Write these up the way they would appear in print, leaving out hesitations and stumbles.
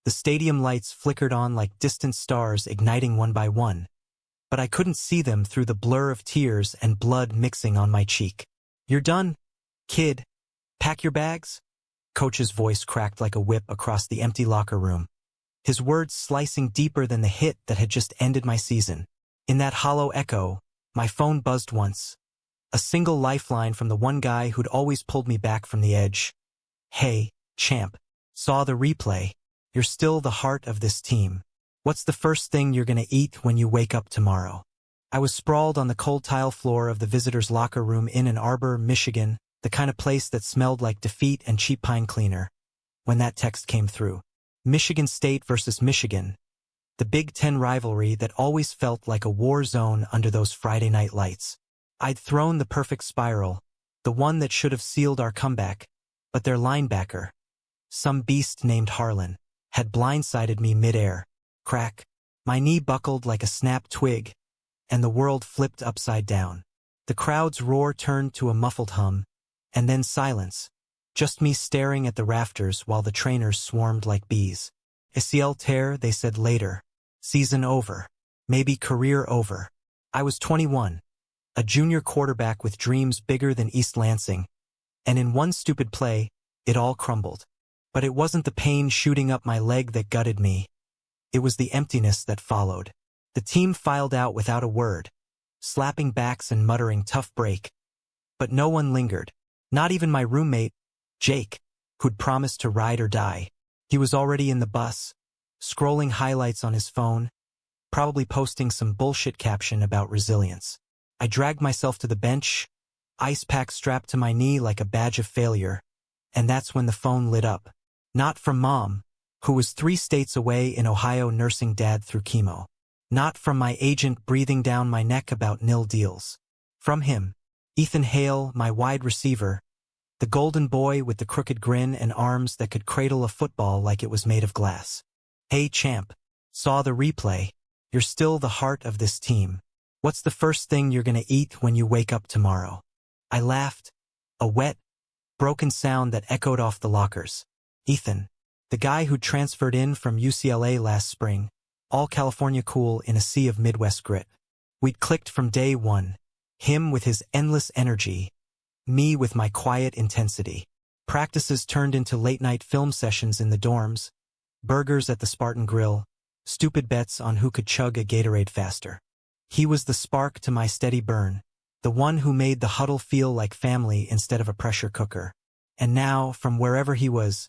The stadium lights flickered on like distant stars igniting one by one, but I couldn't see them through the blur of tears and blood mixing on my cheek. "You're done, kid. Pack your bags?" Coach's voice cracked like a whip across the empty locker room, his words slicing deeper than the hit that had just ended my season. In that hollow echo, my phone buzzed once, a single lifeline from the one guy who'd always pulled me back from the edge. "Hey, champ. Saw the replay. You're still the heart of this team. What's the first thing you're gonna eat when you wake up tomorrow?" I was sprawled on the cold tile floor of the visitors' locker room in Ann Arbor, Michigan, the kind of place that smelled like defeat and cheap pine cleaner, when that text came through. Michigan State versus Michigan, the Big Ten rivalry that always felt like a war zone under those Friday night lights. I'd thrown the perfect spiral, the one that should have sealed our comeback, but their linebacker, some beast named Harlan, had blindsided me midair. Crack. My knee buckled like a snapped twig, and the world flipped upside down. The crowd's roar turned to a muffled hum, and then silence, just me staring at the rafters while the trainers swarmed like bees. ACL tear, they said later. Season over. Maybe career over. I was 21, a junior quarterback with dreams bigger than East Lansing, and in one stupid play, it all crumbled. But it wasn't the pain shooting up my leg that gutted me. It was the emptiness that followed. The team filed out without a word, slapping backs and muttering tough break. But no one lingered. Not even my roommate, Jake, who'd promised to ride or die. He was already in the bus, scrolling highlights on his phone, probably posting some bullshit caption about resilience. I dragged myself to the bench, ice pack strapped to my knee like a badge of failure, and that's when the phone lit up. Not from Mom, who was 3 states away in Ohio nursing Dad through chemo. Not from my agent breathing down my neck about nil deals. From him, Ethan Hale, my wide receiver, the golden boy with the crooked grin and arms that could cradle a football like it was made of glass. "Hey champ, saw the replay. You're still the heart of this team. What's the first thing you're gonna eat when you wake up tomorrow?" I laughed, a wet, broken sound that echoed off the lockers. Ethan, the guy who transferred in from UCLA last spring, all California cool in a sea of Midwest grit. We'd clicked from day one, him with his endless energy, me with my quiet intensity. Practices turned into late-night film sessions in the dorms, burgers at the Spartan Grill, stupid bets on who could chug a Gatorade faster. He was the spark to my steady burn, the one who made the huddle feel like family instead of a pressure cooker. And now, from wherever he was,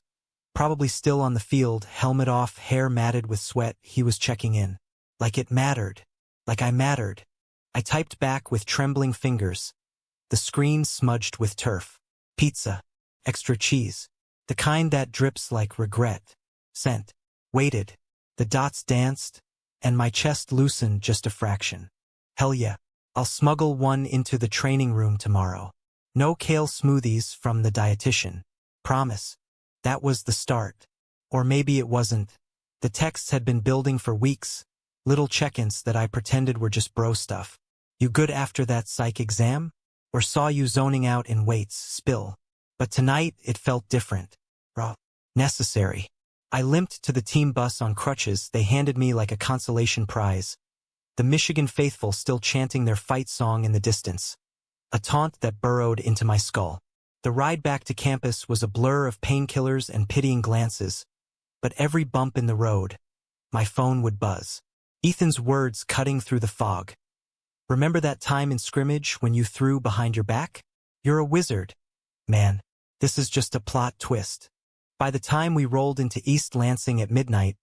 probably still on the field, helmet off, hair matted with sweat, he was checking in. Like it mattered. Like I mattered. I typed back with trembling fingers, the screen smudged with turf. "Pizza. Extra cheese. The kind that drips like regret." Sent. Waited. The dots danced, and my chest loosened just a fraction. Hell yeah. I'll smuggle one into the training room tomorrow. No kale smoothies from the dietitian. Promise. That was the start. Or maybe it wasn't. The texts had been building for weeks, little check-ins that I pretended were just bro stuff. "You good after that psych exam? Or saw you zoning out in weights, spill." But tonight it felt different. Raw. Necessary. I limped to the team bus on crutches they handed me like a consolation prize, the Michigan faithful still chanting their fight song in the distance, a taunt that burrowed into my skull. The ride back to campus was a blur of painkillers and pitying glances, but every bump in the road, my phone would buzz. Ethan's words cutting through the fog. "Remember that time in scrimmage when you threw behind your back? You're a wizard. Man, this is just a plot twist." By the time we rolled into East Lansing at midnight,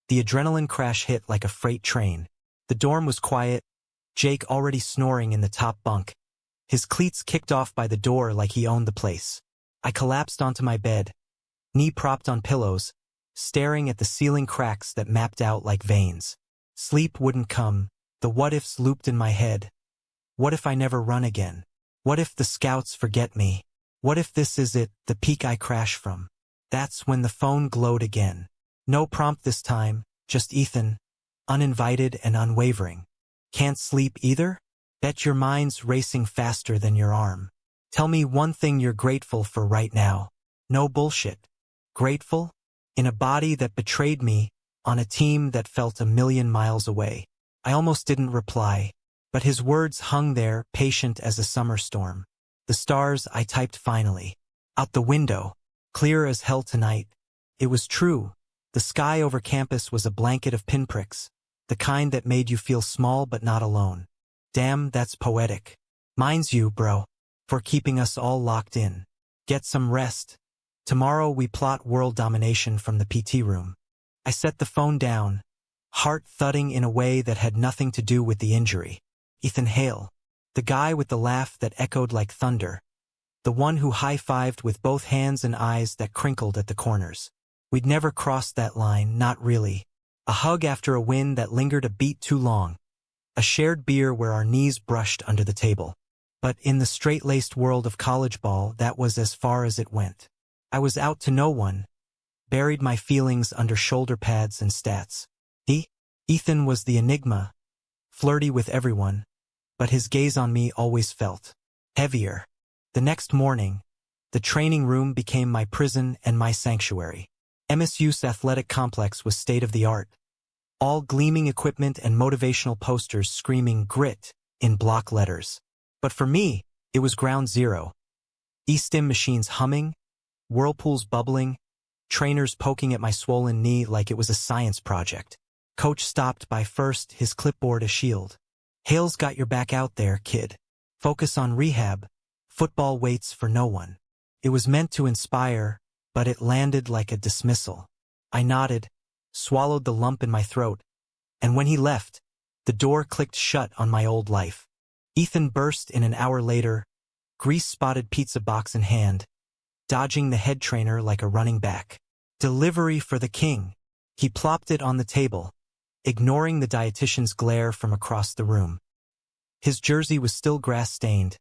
the adrenaline crash hit like a freight train. The dorm was quiet, Jake already snoring in the top bunk, his cleats kicked off by the door like he owned the place. I collapsed onto my bed, knee propped on pillows, staring at the ceiling cracks that mapped out like veins. Sleep wouldn't come, the what-ifs looped in my head. What if I never run again? What if the scouts forget me? What if this is it, the peak I crash from? That's when the phone glowed again. No prompt this time, just Ethan, uninvited and unwavering. "Can't sleep either? Bet your mind's racing faster than your arm. Tell me one thing you're grateful for right now." No bullshit. Grateful? in a body that betrayed me, on a team that felt a million miles away. I almost didn't reply, but his words hung there, patient as a summer storm. The stars, I typed finally. Out the window, clear as hell tonight. It was true. The sky over campus was a blanket of pinpricks, the kind that made you feel small but not alone. Damn, that's poetic. Mine's you, bro, for keeping us all locked in. Get some rest. Tomorrow we plot world domination from the PT room. I set the phone down, heart thudding in a way that had nothing to do with the injury. Ethan Hale, the guy with the laugh that echoed like thunder, the one who high-fived with both hands and eyes that crinkled at the corners. We'd never crossed that line, not really. A hug after a win that lingered a beat too long. A shared beer where our knees brushed under the table. But in the straight-laced world of college ball, that was as far as it went. I was out to no one, buried my feelings under shoulder pads and stats. Ethan was the enigma, flirty with everyone, but his gaze on me always felt heavier. The next morning, the training room became my prison and my sanctuary. MSU's athletic complex was state-of-the-art. All gleaming equipment and motivational posters screaming grit in block letters. But for me, it was ground zero. E-stim machines humming, whirlpools bubbling, trainers poking at my swollen knee like it was a science project. Coach stopped by first, his clipboard a shield. Hale's got your back out there, kid. Focus on rehab. Football waits for no one. It was meant to inspire, but it landed like a dismissal. I nodded, swallowed the lump in my throat, and when he left, the door clicked shut on my old life. Ethan burst in an hour later, grease-spotted pizza box in hand, dodging the head trainer like a running back. Delivery for the king. He plopped it on the table, ignoring the dietitian's glare from across the room. His jersey was still grass-stained,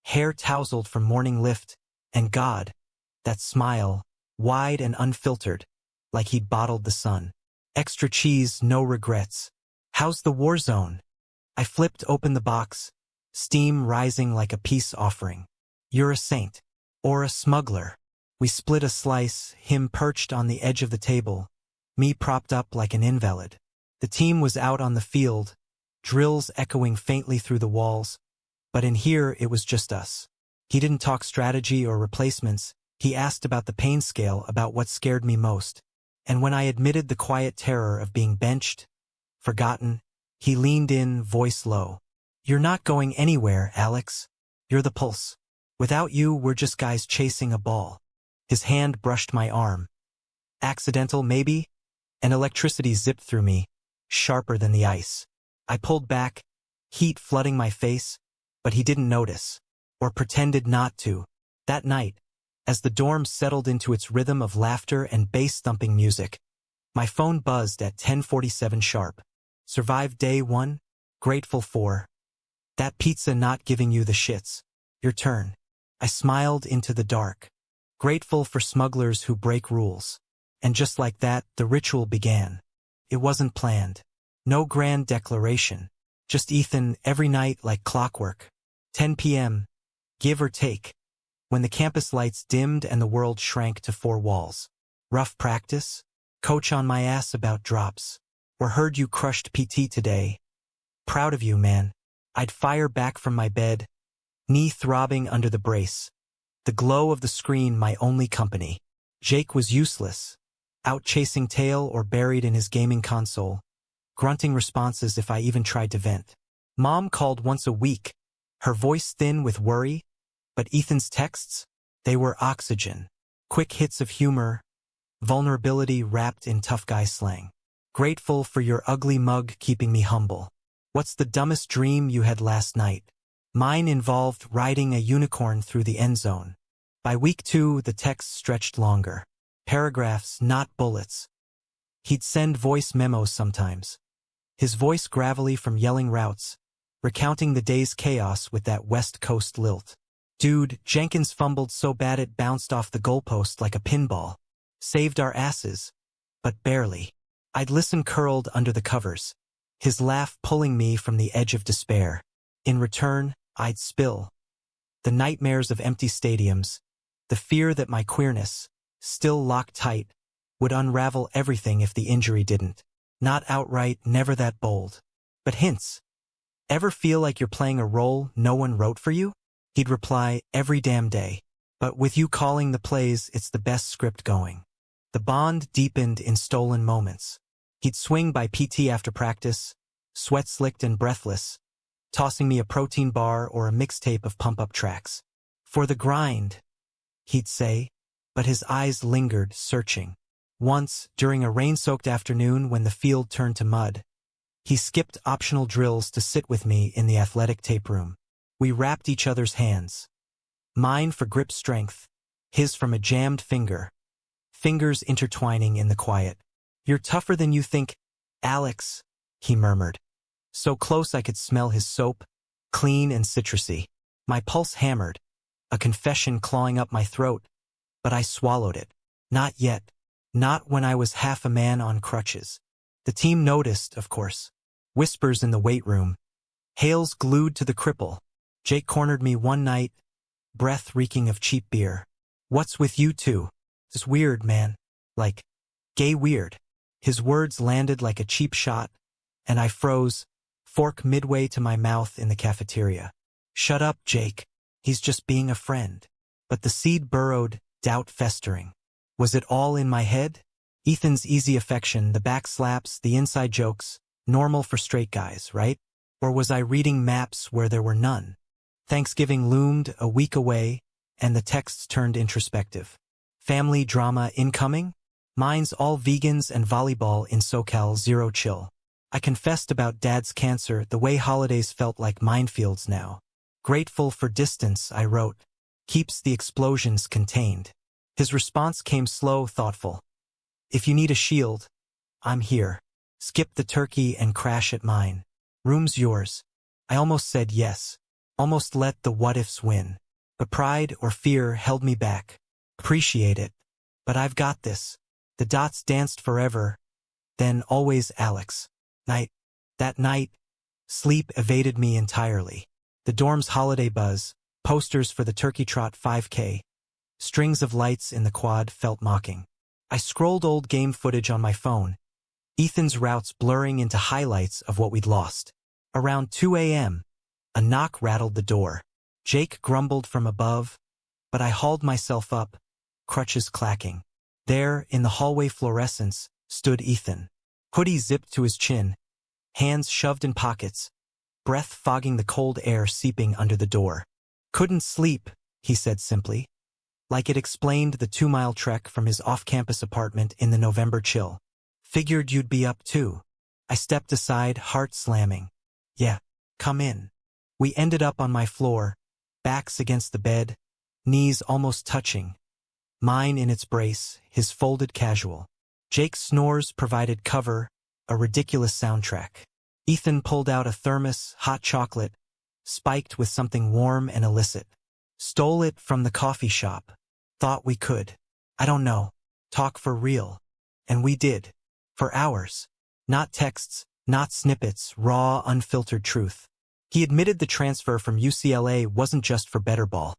hair tousled from morning lift, and God, that smile, wide and unfiltered, like he'd bottled the sun. Extra cheese, no regrets. How's the war zone? I flipped open the box, steam rising like a peace offering. You're a saint. Or a smuggler. We split a slice, him perched on the edge of the table, me propped up like an invalid. The team was out on the field, drills echoing faintly through the walls, but in here it was just us. He didn't talk strategy or replacements, he asked about the pain scale, about what scared me most. And when I admitted the quiet terror of being benched, forgotten, he leaned in, voice low. You're not going anywhere, Alex. You're the pulse. Without you, we're just guys chasing a ball. His hand brushed my arm. Accidental, maybe? And electricity zipped through me, sharper than the ice. I pulled back, heat flooding my face, but he didn't notice, or pretended not to. That night, as the dorm settled into its rhythm of laughter and bass-thumping music, my phone buzzed at 10:47 sharp. Survived day one? Grateful for. That pizza not giving you the shits. Your turn. I smiled into the dark. Grateful for smugglers who break rules. And just like that, the ritual began. It wasn't planned. No grand declaration. Just Ethan every night like clockwork. 10 p.m., give or take. When the campus lights dimmed and the world shrank to four walls. Rough practice? Coach on my ass about drops. Or heard you crushed PT today. Proud of you, man. I'd fire back from my bed, knee throbbing under the brace. The glow of the screen my only company. Jake was useless, out chasing tail or buried in his gaming console, grunting responses if I even tried to vent. Mom called once a week, her voice thin with worry, but Ethan's texts, they were oxygen. Quick hits of humor, vulnerability wrapped in tough guy slang. Grateful for your ugly mug keeping me humble. What's the dumbest dream you had last night? Mine involved riding a unicorn through the end zone. By week 2, the text stretched longer. Paragraphs, not bullets. He'd send voice memos sometimes. His voice gravelly from yelling routes, recounting the day's chaos with that West Coast lilt. Dude, Jenkins fumbled so bad it bounced off the goalpost like a pinball. Saved our asses, but barely. I'd listen curled under the covers, his laugh pulling me from the edge of despair. In return, I'd spill. The nightmares of empty stadiums, the fear that my queerness, still locked tight, would unravel everything if the injury didn't. Not outright, never that bold. But hints. Ever feel like you're playing a role no one wrote for you? He'd reply, every damn day. But with you calling the plays, it's the best script going. The bond deepened in stolen moments. He'd swing by PT after practice, sweat-slicked and breathless, tossing me a protein bar or a mixtape of pump-up tracks. For the grind, he'd say, but his eyes lingered, searching. Once, during a rain-soaked afternoon when the field turned to mud, he skipped optional drills to sit with me in the athletic tape room. We wrapped each other's hands. Mine for grip strength, his from a jammed finger. Fingers intertwining in the quiet. You're tougher than you think, Alex, he murmured. So close I could smell his soap, clean and citrusy. My pulse hammered, a confession clawing up my throat, but I swallowed it. Not yet. Not when I was half a man on crutches. The team noticed, of course. Whispers in the weight room. Hales glued to the cripple. Jake cornered me one night, breath reeking of cheap beer. What's with you two? It's weird, man. Like, gay weird. His words landed like a cheap shot, and I froze, fork midway to my mouth in the cafeteria. Shut up, Jake. He's just being a friend. But the seed burrowed, doubt festering. Was it all in my head? Ethan's easy affection, the back slaps, the inside jokes, normal for straight guys, right? Or was I reading maps where there were none? Thanksgiving loomed a week away, and the texts turned introspective. Family drama incoming? Mine's all vegans and volleyball in SoCal, zero chill. I confessed about Dad's cancer, the way holidays felt like minefields now. Grateful for distance, I wrote. Keeps the explosions contained. His response came slow, thoughtful. If you need a shield, I'm here. Skip the turkey and crash at mine. Room's yours. I almost said yes. Almost let the what-ifs win. But pride or fear held me back. Appreciate it. But I've got this. The dots danced forever. Then always Alex. That night, sleep evaded me entirely. The dorm's holiday buzz, posters for the Turkey Trot 5K, strings of lights in the quad felt mocking. I scrolled old game footage on my phone, Ethan's routes blurring into highlights of what we'd lost. Around 2 a.m., a knock rattled the door. Jake grumbled from above, but I hauled myself up, crutches clacking. There, in the hallway fluorescence, stood Ethan. Hoodie zipped to his chin, hands shoved in pockets, breath fogging the cold air seeping under the door. Couldn't sleep, he said simply. Like it explained the 2-mile trek from his off-campus apartment in the November chill. Figured you'd be up too. I stepped aside, heart slamming. Yeah, come in. We ended up on my floor, backs against the bed, knees almost touching. Mine in its brace, his folded casual. Jake's snores provided cover, a ridiculous soundtrack. Ethan pulled out a thermos, hot chocolate, spiked with something warm and illicit. Stole it from the coffee shop. Thought we could. I don't know. Talk for real. And we did. For hours. Not texts, not snippets, raw, unfiltered truth. He admitted the transfer from UCLA wasn't just for better ball.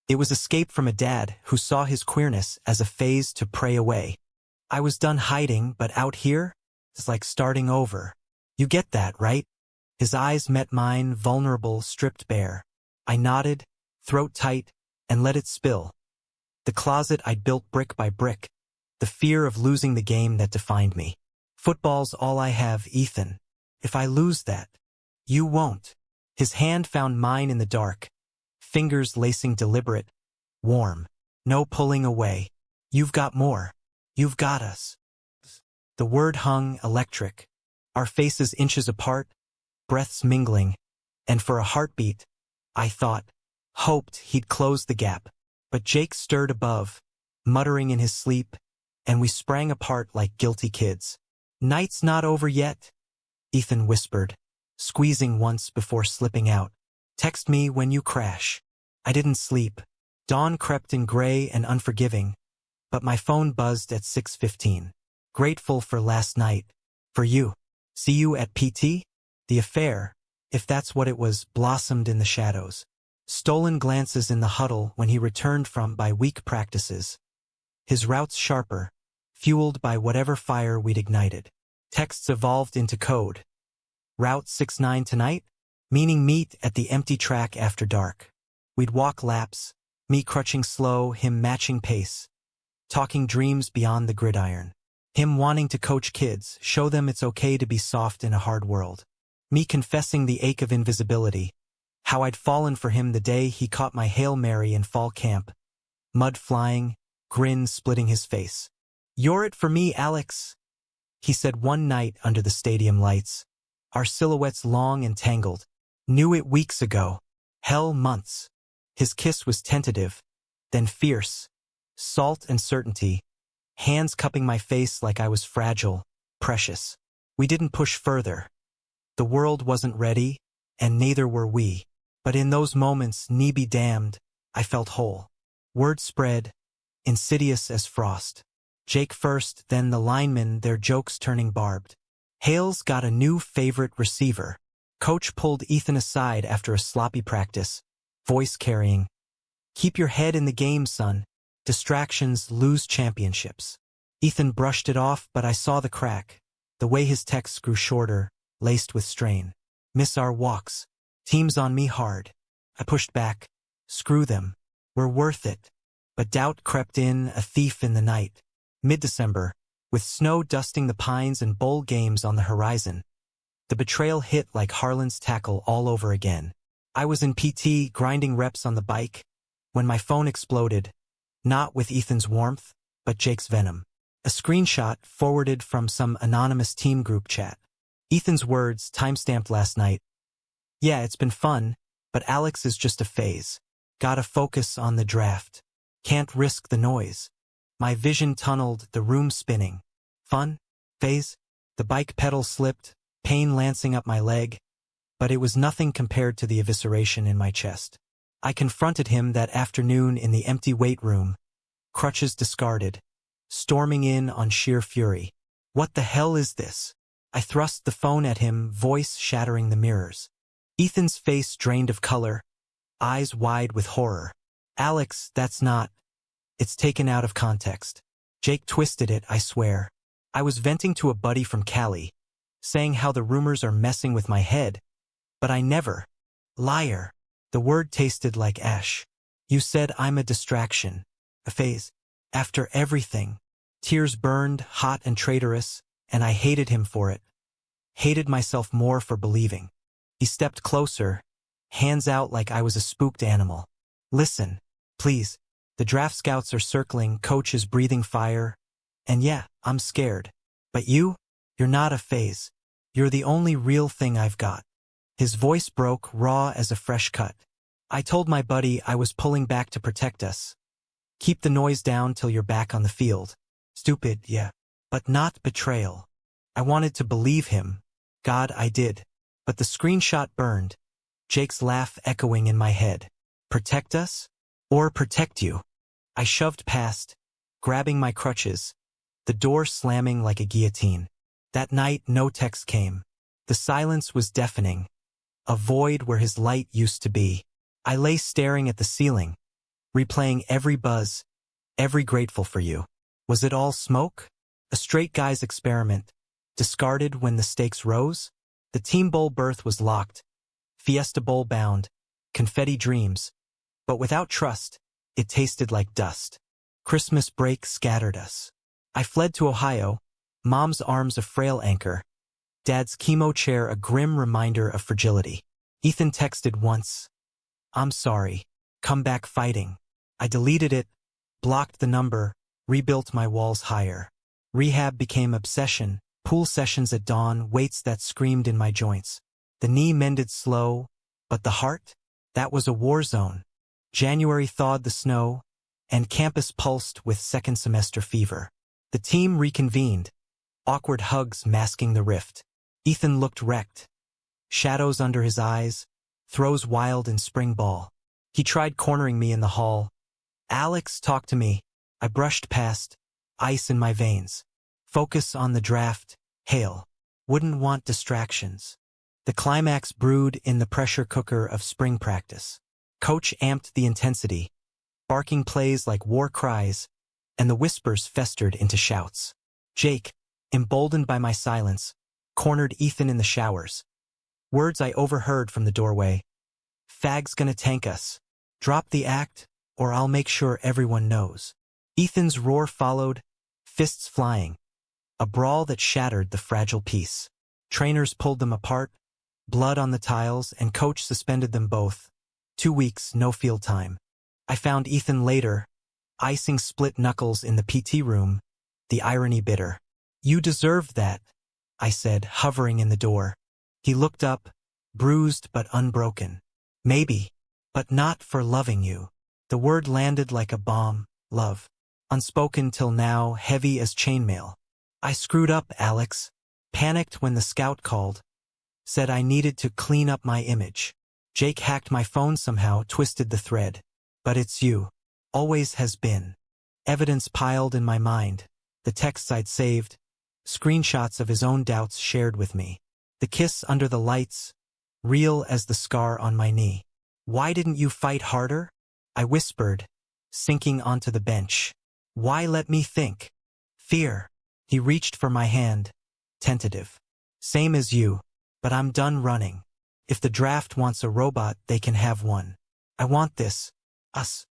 It was escape from a dad who saw his queerness as a phase to pray away. I was done hiding, but out here, it's like starting over. You get that, right? His eyes met mine, vulnerable, stripped bare. I nodded, throat tight, and let it spill. The closet I'd built brick by brick. The fear of losing the game that defined me. Football's all I have, Ethan. If I lose that, you won't. His hand found mine in the dark. Fingers lacing deliberate, warm. No pulling away. You've got more. You've got us. The word hung electric. Our faces inches apart, breaths mingling, and for a heartbeat, I thought, hoped he'd close the gap. But Jake stirred above, muttering in his sleep, and we sprang apart like guilty kids. Night's not over yet, Ethan whispered, squeezing once before slipping out. Text me when you crash. I didn't sleep. Dawn crept in gray and unforgiving, but my phone buzzed at 6:15. Grateful for last night. For you. See you at PT? The affair, if that's what it was, blossomed in the shadows. Stolen glances in the huddle when he returned from by week practices. His routes sharper, fueled by whatever fire we'd ignited. Texts evolved into code. Route 69 tonight? Meaning meet at the empty track after dark. We'd walk laps, me crutching slow, him matching pace. Talking dreams beyond the gridiron. Him wanting to coach kids, show them it's okay to be soft in a hard world. Me confessing the ache of invisibility. How I'd fallen for him the day he caught my Hail Mary in fall camp. Mud flying, grin splitting his face. "You're it for me, Alex," he said one night under the stadium lights. Our silhouettes long and tangled. Knew it weeks ago. Hell, months. His kiss was tentative, then fierce. Salt and certainty. Hands cupping my face like I was fragile, precious. We didn't push further. The world wasn't ready, and neither were we. But in those moments, knee be damned, I felt whole. Word spread, insidious as frost. Jake first, then the linemen, their jokes turning barbed. Hale's got a new favorite receiver. Coach pulled Ethan aside after a sloppy practice, voice carrying. "Keep your head in the game, son. Distractions lose championships." Ethan brushed it off, but I saw the crack. The way his texts grew shorter, laced with strain. "Miss our walks. Team's on me hard." I pushed back. "Screw them. We're worth it." But doubt crept in, a thief in the night. Mid-December, with snow dusting the pines and bowl games on the horizon. The betrayal hit like Harlan's tackle all over again. I was in PT, grinding reps on the bike, when my phone exploded, not with Ethan's warmth, but Jake's venom. A screenshot forwarded from some anonymous team group chat. Ethan's words, timestamped last night. "Yeah, it's been fun, but Alex is just a phase. Gotta focus on the draft. Can't risk the noise." My vision tunneled, the room spinning. Fun? Phase? The bike pedal slipped, pain lancing up my leg, but it was nothing compared to the evisceration in my chest. I confronted him that afternoon in the empty weight room, crutches discarded, storming in on sheer fury. "What the hell is this?" I thrust the phone at him, voice shattering the mirrors. Ethan's face drained of color, eyes wide with horror. "Alex, that's not. It's taken out of context." Jake twisted it, I swear. I was venting to a buddy from Cali, saying how the rumors are messing with my head. But I never. Liar. The word tasted like ash. "You said I'm a distraction. A phase. After everything." Tears burned, hot and traitorous, and I hated him for it. Hated myself more for believing. He stepped closer, hands out like I was a spooked animal. "Listen, please. The draft scouts are circling, coach is breathing fire. And yeah, I'm scared. But you're not a phase. You're the only real thing I've got." His voice broke, raw as a fresh cut. "I told my buddy I was pulling back to protect us. Keep the noise down till you're back on the field." Stupid, yeah. But not betrayal. I wanted to believe him. God, I did. But the screenshot burned. Jake's laugh echoing in my head. "Protect us? Or protect you?" I shoved past, grabbing my crutches, the door slamming like a guillotine. That night, no text came. The silence was deafening. A void where his light used to be. I lay staring at the ceiling, replaying every buzz, every grateful for you. Was it all smoke? A straight guy's experiment, discarded when the stakes rose? The team bowl berth was locked, Fiesta Bowl bound, confetti dreams. But without trust, it tasted like dust. Christmas break scattered us. I fled to Ohio, Mom's arms a frail anchor, Dad's chemo chair a grim reminder of fragility. Ethan texted once, "I'm sorry. Come back fighting." I deleted it, blocked the number, rebuilt my walls higher. Rehab became obsession, pool sessions at dawn, weights that screamed in my joints. The knee mended slow, but the heart? That was a war zone. January thawed the snow, and campus pulsed with second semester fever. The team reconvened, awkward hugs masking the rift. Ethan looked wrecked. Shadows under his eyes, throws wild in spring ball. He tried cornering me in the hall. "Alex, talk to me." I brushed past, ice in my veins. Focus on the draft, Hale. Wouldn't want distractions. The climax brewed in the pressure cooker of spring practice. Coach amped the intensity, barking plays like war cries, and the whispers festered into shouts. Jake, emboldened by my silence, cornered Ethan in the showers. Words I overheard from the doorway. "Fag's gonna tank us. Drop the act, or I'll make sure everyone knows." Ethan's roar followed, fists flying. A brawl that shattered the fragile peace. Trainers pulled them apart, blood on the tiles, and coach suspended them both. 2 weeks, no field time. I found Ethan later, icing split knuckles in the PT room, the irony bitter. "You deserved that," I said, hovering in the door. He looked up, bruised but unbroken. "Maybe, but not for loving you." The word landed like a bomb, love. Unspoken till now, heavy as chainmail. "I screwed up, Alex." Panicked when the scout called. Said I needed to clean up my image. Jake hacked my phone somehow, twisted the thread. "But it's you. Always has been." Evidence piled in my mind. The texts I'd saved. Screenshots of his own doubts shared with me. The kiss under the lights, real as the scar on my knee. "Why didn't you fight harder?" I whispered, sinking onto the bench. "Why let me think?" "Fear." He reached for my hand, tentative. "Same as you, but I'm done running. If the draft wants a robot, they can have one. I want this. Us."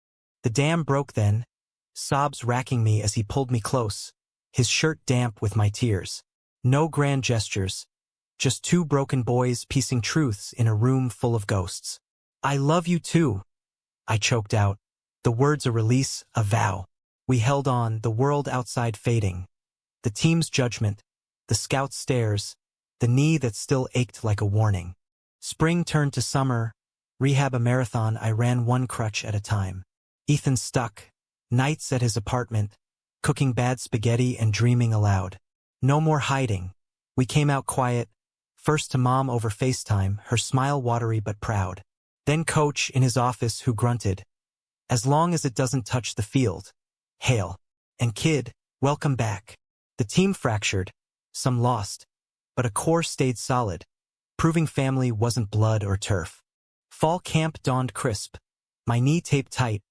The dam broke then, sobs racking me as he pulled me close, his shirt damp with my tears. No grand gestures, just 2 broken boys piecing truths in a room full of ghosts. "I love you too," I choked out. The words a release, a vow. We held on, the world outside fading. The team's judgment, the scout's stares, the knee that still ached like a warning. Spring turned to summer, rehab a marathon. I ran 1 crutch at a time. Ethan stuck, nights at his apartment, cooking bad spaghetti and dreaming aloud. No more hiding. We came out quiet, first to Mom over FaceTime, her smile watery but proud. Then Coach in his office who grunted, "As long as it doesn't touch the field. Hail." And Kid, "Welcome back." The team fractured, some lost, but a core stayed solid, proving family wasn't blood or turf. Fall camp dawned crisp, my knee taped tight,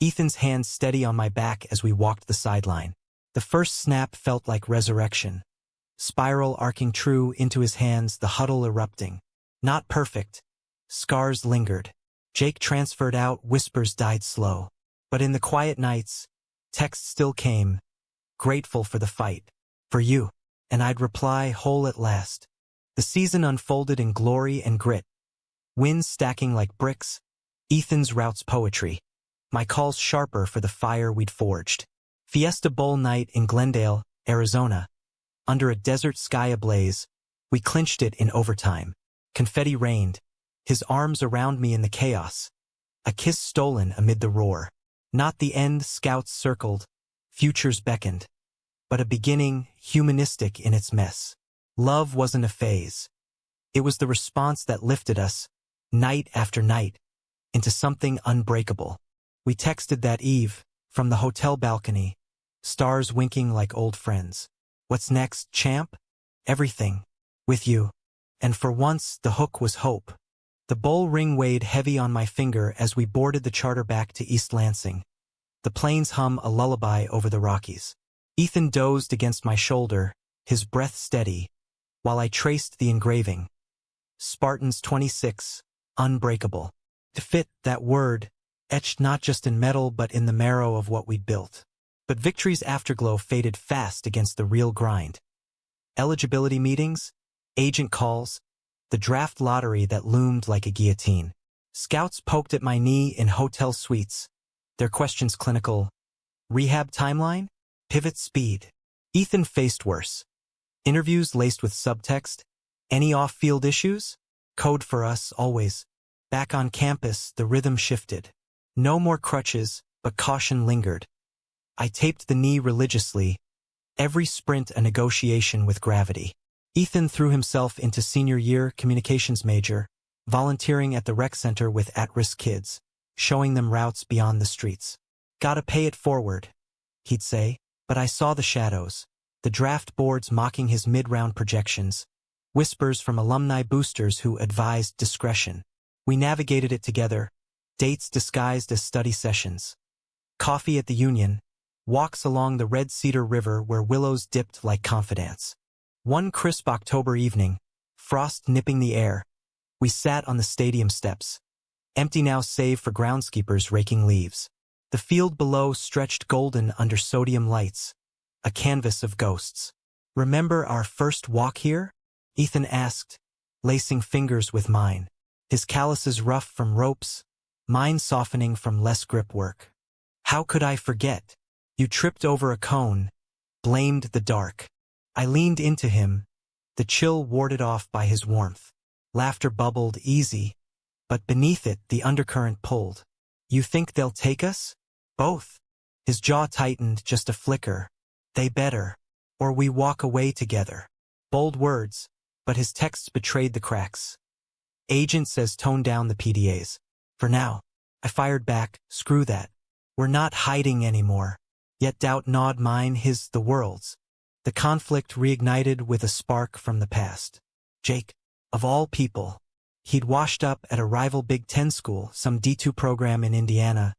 Ethan's hands steady on my back as we walked the sideline. The first snap felt like resurrection. Spiral arcing true into his hands, the huddle erupting. Not perfect. Scars lingered. Jake transferred out, whispers died slow. But in the quiet nights, texts still came, grateful for the fight. "For you." And I'd reply, whole at last. The season unfolded in glory and grit. Wins stacking like bricks, Ethan's routes poetry. My calls sharper for the fire we'd forged. Fiesta Bowl night in Glendale, Arizona. Under a desert sky ablaze, we clinched it in overtime. Confetti rained, his arms around me in the chaos. A kiss stolen amid the roar. Not the end, scouts circled, futures beckoned. But a beginning, humanistic in its mess. Love wasn't a phase. It was the response that lifted us, night after night, into something unbreakable. We texted that eve, from the hotel balcony, stars winking like old friends. "What's next, champ?" "Everything. With you." And for once, the hook was hope. The bowl ring weighed heavy on my finger as we boarded the charter back to East Lansing. The planes hum a lullaby over the Rockies. Ethan dozed against my shoulder, his breath steady, while I traced the engraving. Spartans 26, unbreakable. To fit, that word, etched not just in metal but in the marrow of what we'd built. But victory's afterglow faded fast against the real grind. Eligibility meetings, agent calls, the draft lottery that loomed like a guillotine. Scouts poked at my knee in hotel suites, their questions clinical. Rehab timeline? Pivot speed. Ethan faced worse. Interviews laced with subtext. Any off-field issues? Code for us, always. Back on campus, the rhythm shifted. No more crutches, but caution lingered. I taped the knee religiously, every sprint a negotiation with gravity. Ethan threw himself into senior year communications major, volunteering at the rec center with at-risk kids, showing them routes beyond the streets. "Gotta pay it forward," he'd say, but I saw the shadows, the draft boards mocking his mid-round projections, whispers from alumni boosters who advised discretion. We navigated it together, dates disguised as study sessions. Coffee at the Union, walks along the Red Cedar River where willows dipped like confidants. One crisp October evening, frost nipping the air, we sat on the stadium steps, empty now save for groundskeepers raking leaves. The field below stretched golden under sodium lights, a canvas of ghosts. "Remember our first walk here?" Ethan asked, lacing fingers with mine, his calluses rough from ropes, mine softening from less grip work. "How could I forget? You tripped over a cone, blamed the dark." I leaned into him, the chill warded off by his warmth. Laughter bubbled easy, but beneath it the undercurrent pulled. "You think they'll take us? Both?" His jaw tightened just a flicker. "They better, or we walk away together." Bold words, but his texts betrayed the cracks. "Agent says tone down the PDAs. For now." I fired back, "Screw that. We're not hiding anymore." Yet doubt gnawed mine, his the world's. The conflict reignited with a spark from the past. Jake, of all people. He'd washed up at a rival Big Ten school, some D2 program in Indiana,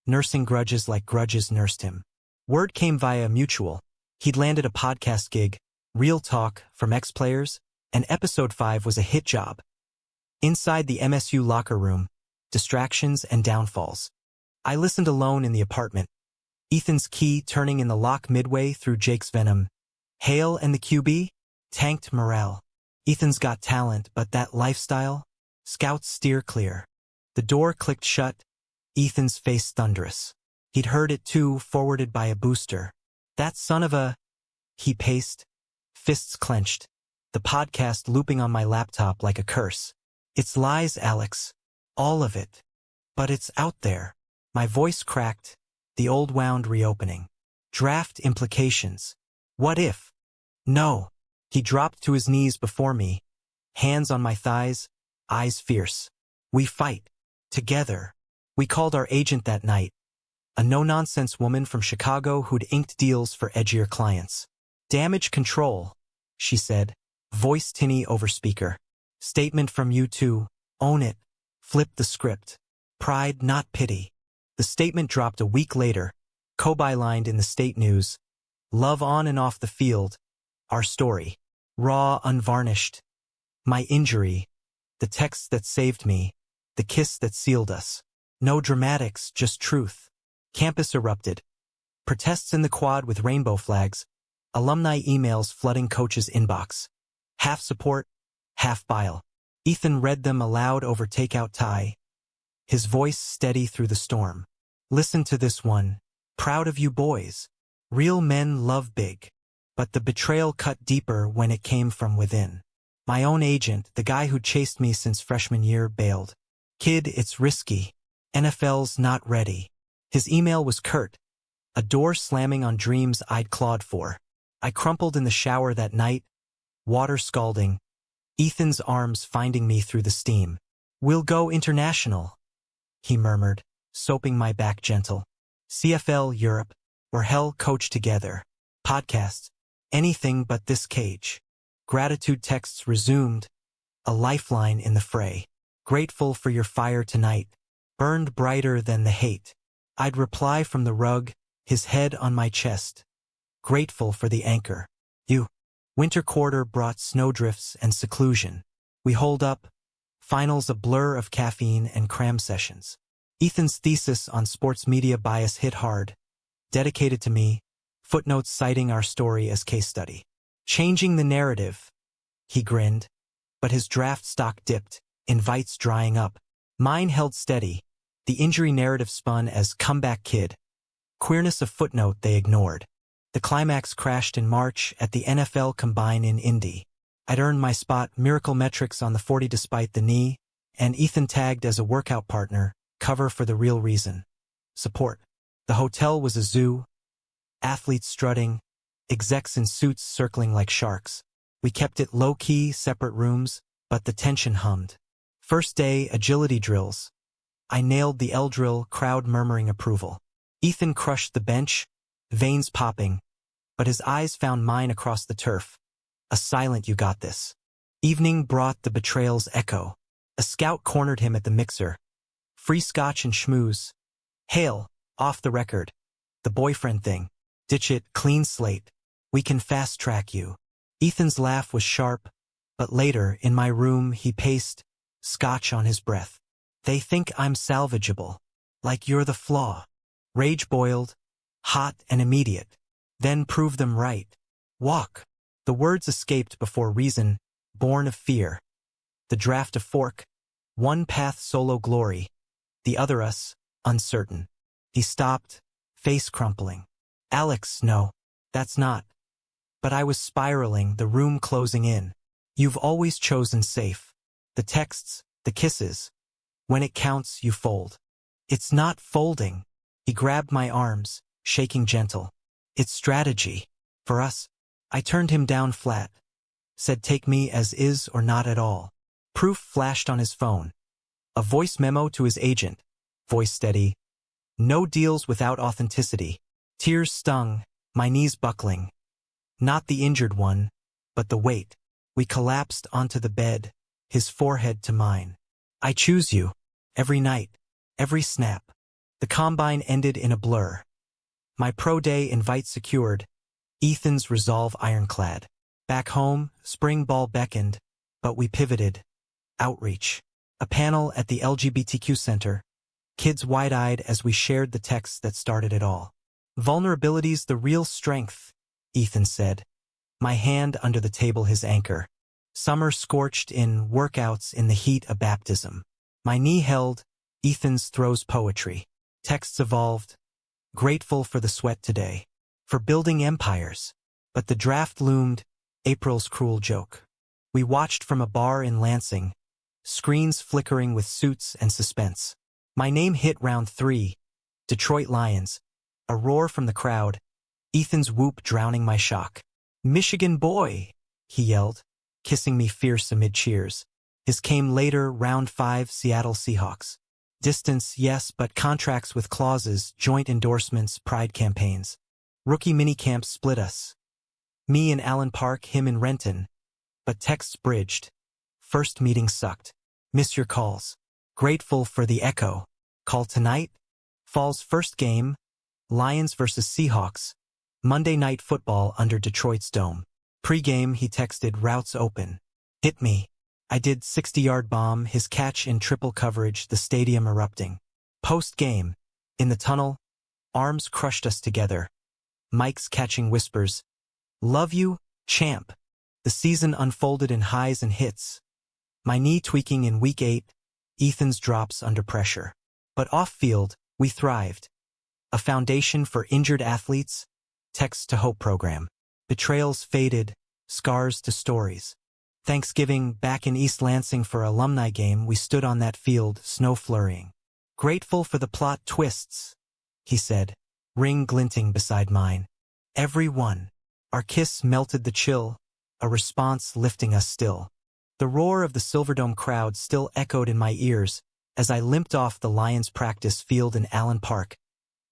nursing grudges like grudges nursed him. Word came via mutual. He'd landed a podcast gig, Real Talk, from ex-players, and episode 5 was a hit job. Inside the MSU locker room, distractions and downfalls. I listened alone in the apartment, Ethan's key turning in the lock midway through Jake's venom. Hale and the QB? Tanked morale. Ethan's got talent, but that lifestyle? Scouts steer clear. The door clicked shut, Ethan's face thunderous. He'd heard it too, forwarded by a booster. "That son of a..." He paced, fists clenched, the podcast looping on my laptop like a curse. "It's lies, Alex. All of it. But it's out there." My voice cracked, the old wound reopening. "Draft implications. What if?" "No." He dropped to his knees before me, hands on my thighs, eyes fierce. "We fight. Together." We called our agent that night, a no-nonsense woman from Chicago who'd inked deals for edgier clients. "Damage control," she said, voice tinny over speaker. "Statement from you two. Own it. Flip the script. Pride, not pity." The statement dropped a week later, co-bylined in the state news. "Love on and off the field. Our story. Raw, unvarnished. My injury. The text that saved me. The kiss that sealed us. No dramatics, just truth." Campus erupted. Protests in the quad with rainbow flags. Alumni emails flooding coach's inbox. Half support, half bile. Ethan read them aloud over takeout tie, his voice steady through the storm. "Listen to this one. Proud of you boys. Real men love big." But the betrayal cut deeper when it came from within. My own agent, the guy who chased me since freshman year, bailed. "Kid, it's risky. NFL's not ready." His email was curt, a door slamming on dreams I'd clawed for. I crumpled in the shower that night, water scalding, Ethan's arms finding me through the steam. "We'll go international," he murmured, soaping my back gentle. "CFL, Europe, or hell, coach together. Podcasts. Anything but this cage." Gratitude texts resumed, a lifeline in the fray. "Grateful for your fire tonight. Burned brighter than the hate." I'd reply from the rug, his head on my chest. "Grateful for the anchor. You." Winter quarter brought snowdrifts and seclusion. We holed up, finals a blur of caffeine and cram sessions. Ethan's thesis on sports media bias hit hard. Dedicated to me, footnotes citing our story as case study. "Changing the narrative." He grinned, but his draft stock dipped, invites drying up. Mine held steady. The injury narrative spun as comeback kid. Queerness a footnote they ignored. The climax crashed in March at the NFL Combine in Indy. I'd earned my spot, miracle metrics on the 40 despite the knee, and Ethan tagged as a workout partner, cover for the real reason. Support. The hotel was a zoo, athletes strutting, execs in suits circling like sharks. We kept it low-key, separate rooms, but the tension hummed. First day, agility drills. I nailed the L drill, crowd murmuring approval. Ethan crushed the bench, veins popping, but his eyes found mine across the turf. A silent "you got this." Evening brought the betrayal's echo. A scout cornered him at the mixer. Free scotch and schmooze. Hale, off the record. The boyfriend thing. Ditch it, clean slate. We can fast-track you. Ethan's laugh was sharp, but later, in my room, he paced, scotch on his breath. They think I'm salvageable. Like you're the flaw. Rage boiled, hot and immediate. Then prove them right. Walk. The words escaped before reason, born of fear. The draft of fork. One path solo glory. The other us, uncertain. He stopped, face crumpling. Alex, no. That's not. But I was spiraling, the room closing in. You've always chosen safe. The texts, the kisses. When it counts, you fold. It's not folding. He grabbed my arms, shaking gentle. It's strategy. For us. I turned him down flat. Said take me as is or not at all. Proof flashed on his phone. A voice memo to his agent. Voice steady. No deals without authenticity. Tears stung, my knees buckling. Not the injured one, but the weight. We collapsed onto the bed, his forehead to mine. I choose you. Every night. Every snap. The combine ended in a blur. My pro day invite secured. Ethan's resolve ironclad. Back home, spring ball beckoned, but we pivoted. Outreach. A panel at the LGBTQ center. Kids wide-eyed as we shared the text that started it all. Vulnerability's the real strength, Ethan said. My hand under the table his anchor. Summer scorched in workouts in the heat of baptism. My knee held, Ethan's throws poetry. Texts evolved. Grateful for the sweat today. For building empires. But the draft loomed, April's cruel joke. We watched from a bar in Lansing. Screens flickering with suits and suspense. My name hit round 3. Detroit Lions. A roar from the crowd. Ethan's whoop drowning my shock. Michigan boy, he yelled, kissing me fierce amid cheers. His came later, round 5, Seattle Seahawks. Distance, yes, but contracts with clauses, joint endorsements, pride campaigns. Rookie minicamps split us. Me in Allen Park, him in Renton. But texts bridged. First meeting sucked. Miss your calls. Grateful for the echo. Call tonight? Fall's first game. Lions versus Seahawks. Monday night football under Detroit's dome. Pre-game he texted routes open. Hit me. I did 60-yard bomb, his catch in triple coverage, the stadium erupting. Post-game. In the tunnel. Arms crushed us together. Mics catching whispers. Love you, champ. The season unfolded in highs and hits. My knee tweaking in week 8. Ethan's drops under pressure. But off-field, we thrived. A foundation for injured athletes. Text to Hope program. Betrayals faded, scars to stories. Thanksgiving, back in East Lansing for alumni game, we stood on that field, snow flurrying. Grateful for the plot twists, he said, ring glinting beside mine. Every one. Our kiss melted the chill, a response lifting us still. The roar of the Silverdome crowd still echoed in my ears as I limped off the Lions practice field in Allen Park,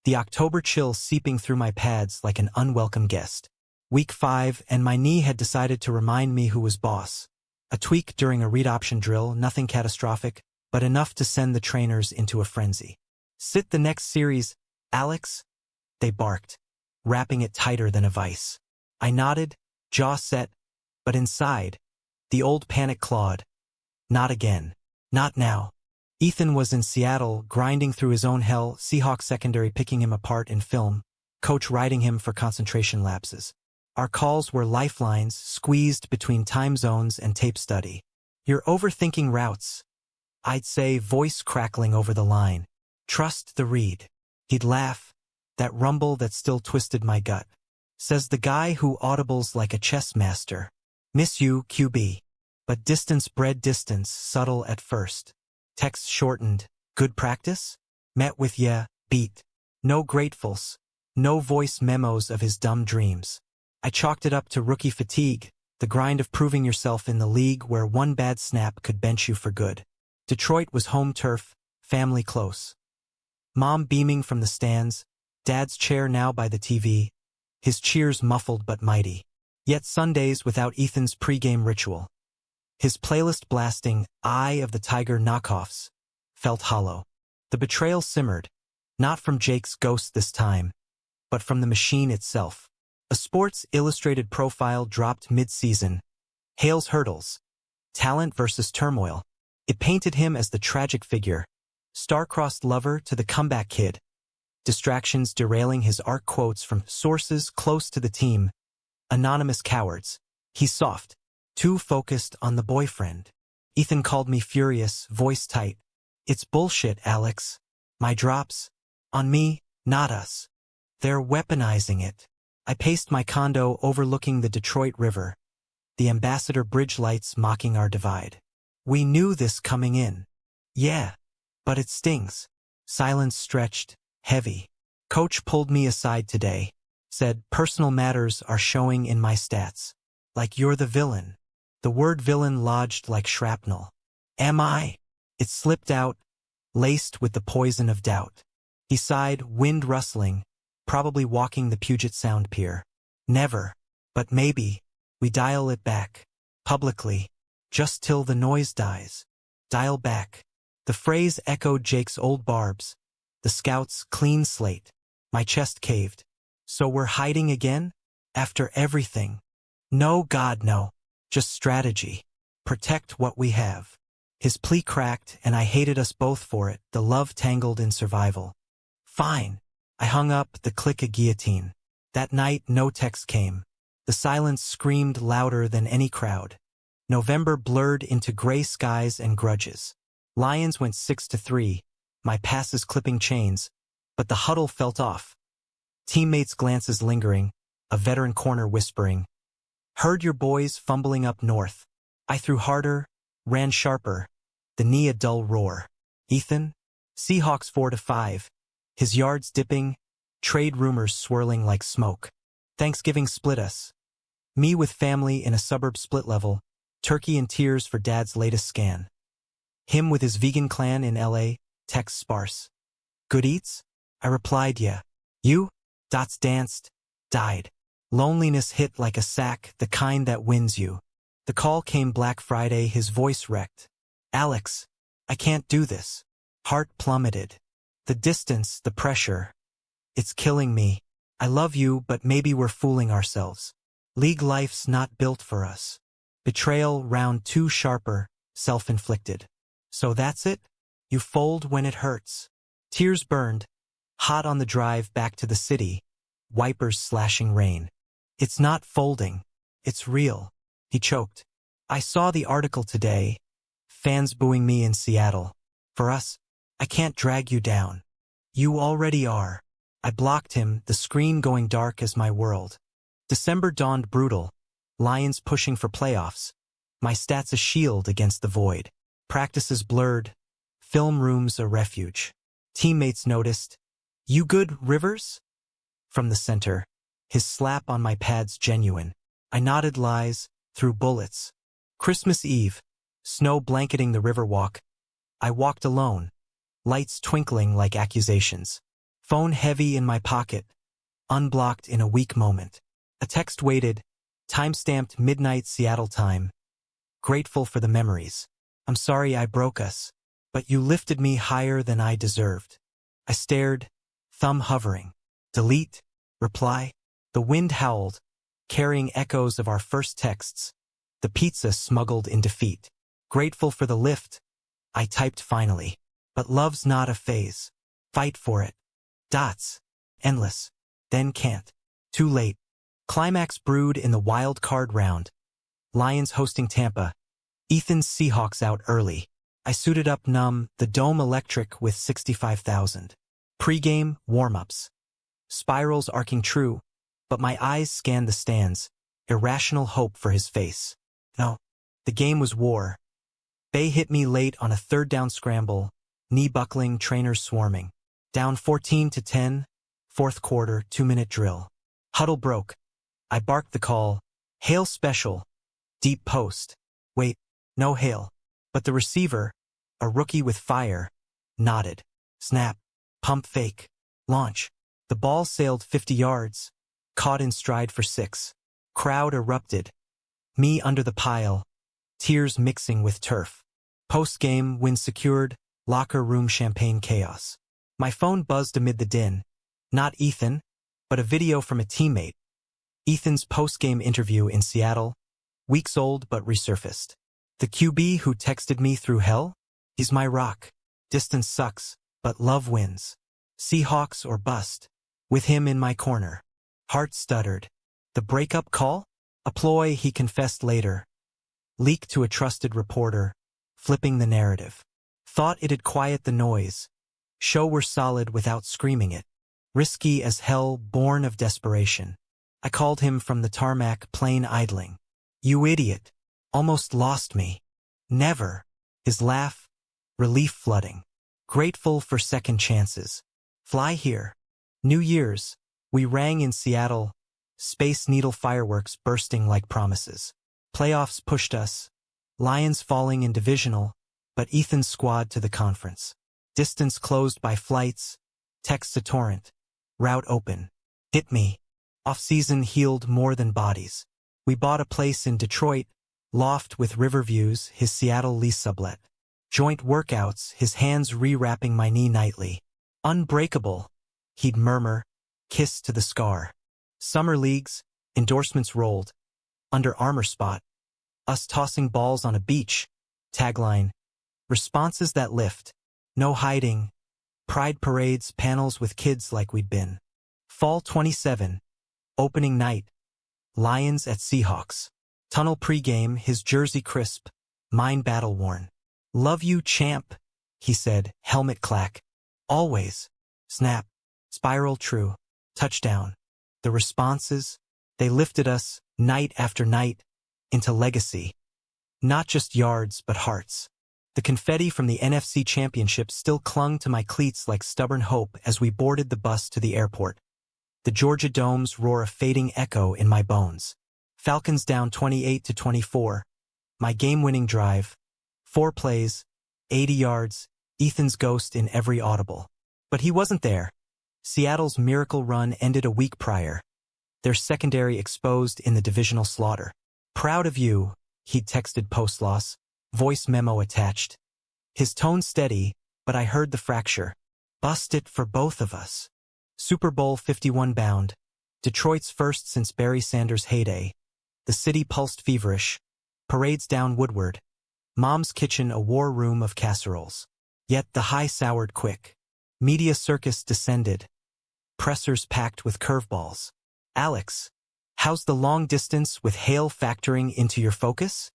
the October chill seeping through my pads like an unwelcome guest. Week 5, and my knee had decided to remind me who was boss. A tweak during a read option drill, nothing catastrophic, but enough to send the trainers into a frenzy. Sit the next series, Alex? They barked, wrapping it tighter than a vice. I nodded, jaw set, but inside, the old panic clawed. Not again. Not now. Ethan was in Seattle, grinding through his own hell, Seahawks secondary picking him apart in film, coach riding him for concentration lapses. Our calls were lifelines, squeezed between time zones and tape study. You're overthinking routes. I'd say, voice crackling over the line. Trust the read. He'd laugh, that rumble that still twisted my gut. Says the guy who audibles like a chess master. Miss you, QB. But distance bred distance, subtle at first. Text shortened. Good practice? Met with yeah, beat. No gratefuls. No voice memos of his dumb dreams. I chalked it up to rookie fatigue, the grind of proving yourself in the league where one bad snap could bench you for good. Detroit was home turf, family close. Mom beaming from the stands, Dad's chair now by the TV, his cheers muffled but mighty. Yet Sundays without Ethan's pregame ritual. His playlist blasting Eye of the Tiger knockoffs felt hollow. The betrayal simmered, not from Jake's ghost this time, but from the machine itself. A Sports Illustrated profile dropped mid-season. Hale's hurdles. Talent versus turmoil. It painted him as the tragic figure, star-crossed lover to the comeback kid. Distractions derailing his arc. Quotes from sources close to the team. Anonymous cowards. He's soft. Too focused on the boyfriend. Ethan called me furious, voice tight. It's bullshit, Alex. My drops. On me, not us. They're weaponizing it. I paced my condo overlooking the Detroit River. The Ambassador Bridge lights mocking our divide. We knew this coming in. Yeah, but it stings. Silence stretched, heavy. Coach pulled me aside today. Said, personal matters are showing in my stats. Like you're the villain. The word villain lodged like shrapnel. Am I? It slipped out, laced with the poison of doubt. He sighed, wind rustling, probably walking the Puget Sound pier. Never, but maybe, we dial it back. Publicly. Just till the noise dies. Dial back. The phrase echoed Jake's old barbs. The scouts' clean slate. My chest caved. So we're hiding again? After everything? No, God, no. Just strategy. Protect what we have. His plea cracked, and I hated us both for it, the love tangled in survival. Fine. I hung up, the click a guillotine. That night, no text came. The silence screamed louder than any crowd. November blurred into gray skies and grudges. Lions went 6-3, my passes clipping chains, but the huddle felt off. Teammates' glances lingering, a veteran corner whispering. Heard your boys fumbling up north. I threw harder, ran sharper, the knee a dull roar. Ethan? Seahawks 4-5. His yards dipping, trade rumors swirling like smoke. Thanksgiving split us. Me with family in a suburb split level, turkey in tears for dad's latest scan. Him with his vegan clan in LA, text sparse. Good eats? I replied, yeah. You? Dots danced, died. Loneliness hit like a sack, the kind that wins you. The call came Black Friday, his voice wrecked. Alex, I can't do this. Heart plummeted. The distance, the pressure. It's killing me. I love you, but maybe we're fooling ourselves. League life's not built for us. Betrayal round 2 sharper, self-inflicted. So that's it? You fold when it hurts. Tears burned, hot on the drive back to the city, wipers slashing rain. It's not folding. It's real. He choked. I saw the article today. Fans booing me in Seattle. For us, I can't drag you down. You already are. I blocked him, the screen going dark as my world. December dawned brutal. Lions pushing for playoffs. My stats a shield against the void. Practices blurred. Film rooms a refuge. Teammates noticed. You good, Rivers? From the center. His slap on my pads genuine. I nodded lies, through bullets. Christmas Eve. Snow blanketing the riverwalk. I walked alone. Lights twinkling like accusations. Phone heavy in my pocket. Unblocked in a weak moment. A text waited. Time-stamped midnight Seattle time. Grateful for the memories. I'm sorry I broke us. But you lifted me higher than I deserved. I stared, thumb hovering. Delete? Reply? The wind howled, carrying echoes of our first texts. The pizza smuggled in defeat. Grateful for the lift. I typed finally. But love's not a phase. Fight for it. Dots. Endless. Then can't. Too late. Climax brewed in the wild card round. Lions hosting Tampa. Ethan's Seahawks out early. I suited up numb, the dome electric with 65,000. Pre-game, warm-ups. Spirals arcing true, but my eyes scanned the stands, irrational hope for his face. No, the game was war. Bay hit me late on a third down scramble, knee buckling, trainers swarming. Down 14-10, fourth quarter, 2-minute drill. Huddle broke. I barked the call. Hail special. Deep post. Wait, no hail. But the receiver, a rookie with fire, nodded. Snap. Pump fake. Launch. The ball sailed 50 yards, caught in stride for 6. Crowd erupted. Me under the pile, tears mixing with turf. Post-game, win secured, locker room champagne chaos. My phone buzzed amid the din. Not Ethan, but but a video from a teammate. Ethan's post-game interview in Seattle, weeks old but resurfaced. The QB who texted me through hell? He's my rock. Distance sucks, but love wins. Seahawks or bust. With him in my corner. Heart stuttered. The breakup call? A ploy he confessed later. Leaked to a trusted reporter, flipping the narrative. Thought it'd quiet the noise. Show we're solid without screaming it. Risky as hell, born of desperation. I called him from the tarmac, plain idling. You idiot. Almost lost me. Never. His laugh. Relief flooding. Grateful for second chances. Fly here. New Year's. We rang in Seattle. Space Needle fireworks bursting like promises. Playoffs pushed us. Lions falling in divisional, but Ethan's squad to the conference. Distance closed by flights. Text a torrent. Route open. Hit me. Off-season healed more than bodies. We bought a place in Detroit. Loft with river views, his Seattle lease sublet. Joint workouts, his hands rewrapping my knee nightly. Unbreakable, he'd murmur, kiss to the scar. Summer leagues, endorsements rolled. Under Armour spot. Us tossing balls on a beach. Tagline. Responses that lift. No hiding. Pride parades, panels with kids like we'd been. Fall 27. Opening night. Lions at Seahawks. Tunnel pregame, his jersey crisp. Mine battle-worn. Love you, champ, he said, helmet clack. Always. Snap. Spiral true. Touchdown. The responses, they lifted us, night after night, into legacy. Not just yards, but hearts. The confetti from the NFC Championship still clung to my cleats like stubborn hope as we boarded the bus to the airport. The Georgia Domes roar a fading echo in my bones. Falcons down 28-24. My game-winning drive. 4 plays, 80 yards, Ethan's ghost in every audible. But he wasn't there. Seattle's miracle run ended a week prior. Their secondary exposed in the divisional slaughter. Proud of you, he'd texted post-loss, voice memo attached. His tone steady, but I heard the fracture. Bust it for both of us. Super Bowl 51 bound. Detroit's first since Barry Sanders' heyday. The city pulsed feverish. Parades down Woodward. Mom's kitchen a war room of casseroles. Yet the high soured quick. Media circus descended. Pressers packed with curveballs. Alex, how's the long distance with hail factoring into your focus?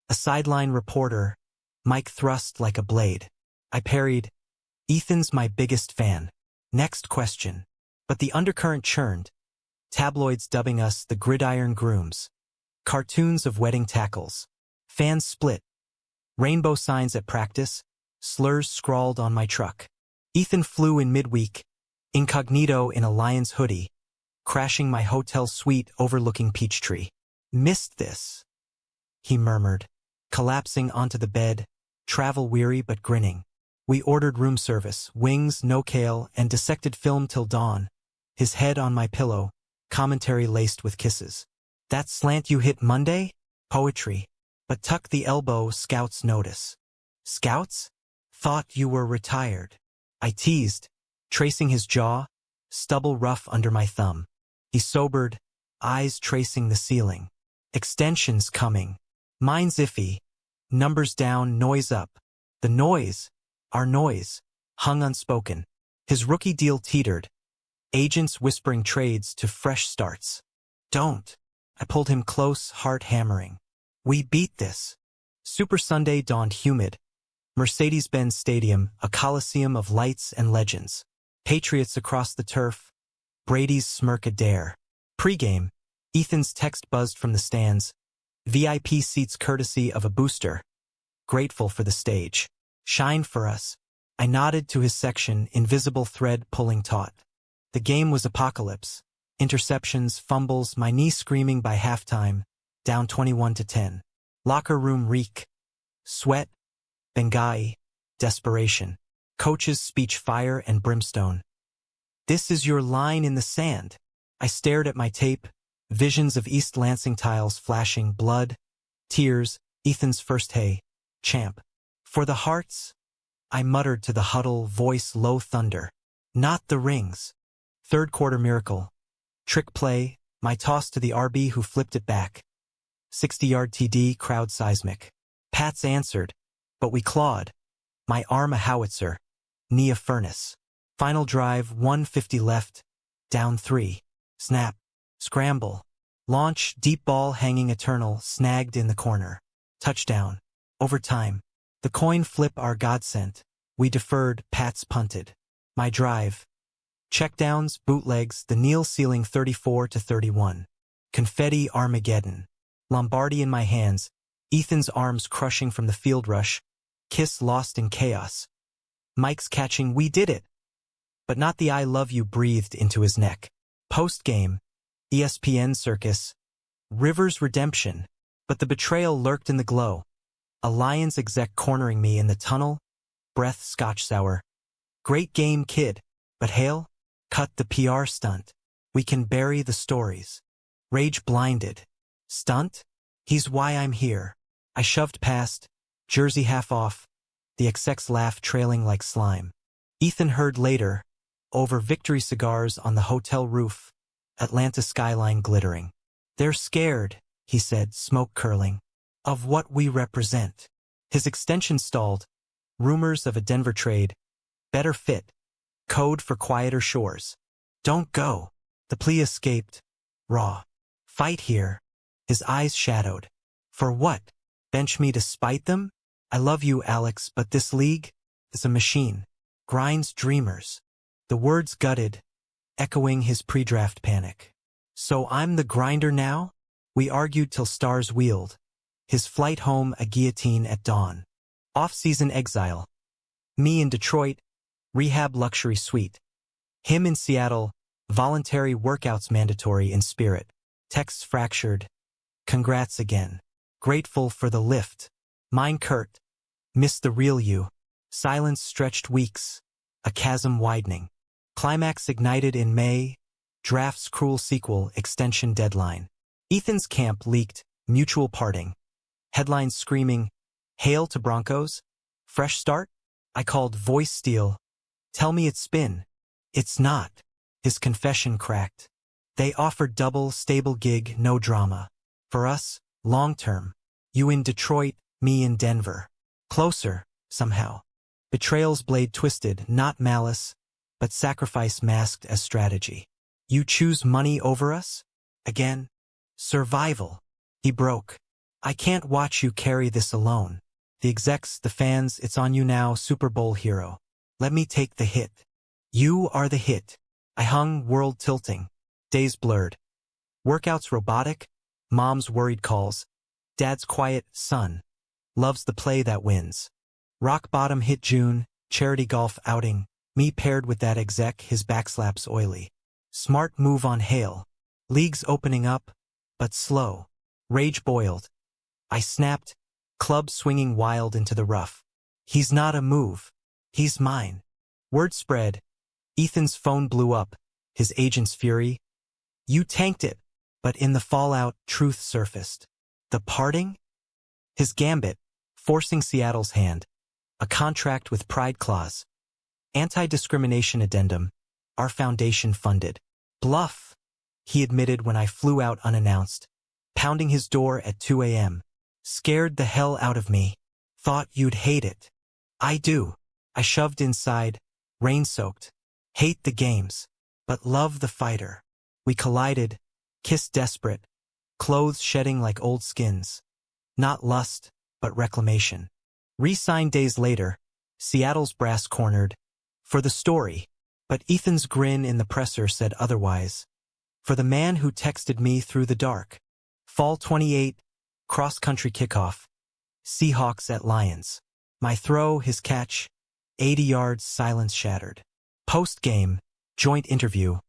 A sideline reporter. Mic thrust like a blade. I parried. Ethan's my biggest fan. Next question. But the undercurrent churned. Tabloids dubbing us the gridiron grooms. Cartoons of wedding tackles. Fans split. Rainbow signs at practice. Slurs scrawled on my truck. Ethan flew in midweek. Incognito in a Lions hoodie. Crashing my hotel suite overlooking Peachtree. Missed this, he murmured. Collapsing onto the bed. Travel-weary but grinning. We ordered room service, wings, no kale, and dissected film till dawn. His head on my pillow. Commentary laced with kisses. That slant you hit Monday? Poetry. But tuck the elbow, scouts notice. Scouts? Thought you were retired. I teased, tracing his jaw, stubble rough under my thumb. He sobered, eyes tracing the ceiling. Extensions coming. Mine's iffy. Numbers down, noise up. The noise, our noise, hung unspoken. His rookie deal teetered. Agents whispering trades to fresh starts. Don't. I pulled him close, heart hammering. We beat this. Super Sunday dawned humid. Mercedes-Benz Stadium, a coliseum of lights and legends. Patriots across the turf. Brady's smirk a dare. Pre-game, Ethan's text buzzed from the stands. VIP seats courtesy of a booster. Grateful for the stage. Shine for us. I nodded to his section, invisible thread pulling taut. The game was apocalypse. Interceptions, fumbles, my knee screaming by halftime. Down 21-10. Locker room reek. Sweat. Benghazi. Desperation. Coach's speech fire and brimstone. This is your line in the sand. I stared at my tape. Visions of East Lansing tiles flashing, blood. Tears. Ethan's first hey. Champ. For the hearts? I muttered to the huddle, voice low thunder. Not the rings. Third quarter miracle. Trick play, my toss to the RB who flipped it back. 60-yard TD, crowd seismic. Pats answered, but we clawed. My arm a howitzer, knee a furnace. Final drive, 150 left, down 3. Snap, scramble, launch, deep ball hanging eternal, snagged in the corner. Touchdown, overtime. The coin flip our godsend. We deferred, Pats punted. My drive. Checkdowns, bootlegs, the kneel ceiling 34-31. Confetti Armageddon. Lombardi in my hands, Ethan's arms crushing from the field rush, kiss lost in chaos. Mike's catching, we did it. But not the I love you breathed into his neck. Post-game, ESPN circus, Rivers redemption. But the betrayal lurked in the glow. A Lions exec cornering me in the tunnel, breath scotch sour. Great game, kid, but hail? Cut the PR stunt. We can bury the stories. Rage blinded. Stunt? He's why I'm here. I shoved past, jersey half off, the exec's laugh trailing like slime. Ethan heard later, over victory cigars on the hotel roof, Atlanta skyline glittering. They're scared, he said, smoke curling, of what we represent. His extension stalled, rumors of a Denver trade, better fit, code for quieter shores. Don't go. The plea escaped, raw. Fight here. His eyes shadowed. For what? Bench me to spite them? I love you, Alex, but this league is a machine. Grinds dreamers. The words gutted, echoing his pre-draft panic. So I'm the grinder now? We argued till stars wheeled. His flight home a guillotine at dawn. Off-season exile. Me in Detroit, rehab luxury suite. Him in Seattle, voluntary workouts mandatory in spirit. Texts fractured. Congrats again. Grateful for the lift. Mine curt. Miss the real you. Silence stretched weeks. A chasm widening. Climax ignited in May. Draft's cruel sequel, extension deadline. Ethan's camp leaked, mutual parting. Headlines screaming, hail to Broncos? Fresh start? I called voice steal. Tell me it's spin. It's not. His confession cracked. They offered double, stable gig, no drama. For us, long term. You in Detroit, me in Denver. Closer, somehow. Betrayal's blade twisted, not malice, but sacrifice masked as strategy. You choose money over us? Again? Survival. He broke. I can't watch you carry this alone. The execs, the fans, it's on you now, Super Bowl hero. Let me take the hit. You are the hit. I hung, world tilting. Days blurred. Workouts robotic. Mom's worried calls. Dad's quiet, son. Loves the play that wins. Rock bottom hit June, charity golf outing. Me paired with that exec, his backslaps oily. Smart move on hail. Leagues opening up, but slow. Rage boiled. I snapped, club swinging wild into the rough. He's not a move. He's mine. Word spread. Ethan's phone blew up, his agent's fury. You tanked it, but in the fallout, truth surfaced. The parting? His gambit, forcing Seattle's hand. A contract with pride clause. Anti-discrimination addendum. Our foundation funded. Bluff, he admitted when I flew out unannounced. Pounding his door at 2 a.m. Scared the hell out of me. Thought you'd hate it. I do. I shoved inside, rain-soaked. Hate the games, but love the fighter. We collided, kissed desperate, clothes shedding like old skins. Not lust, but reclamation. Re-signed days later, Seattle's brass cornered. For the story, but Ethan's grin in the presser said otherwise. For the man who texted me through the dark. Fall 28, cross-country kickoff. Seahawks at Lions. My throw, his catch. 80 yards, silence shattered. Post-game, joint interview.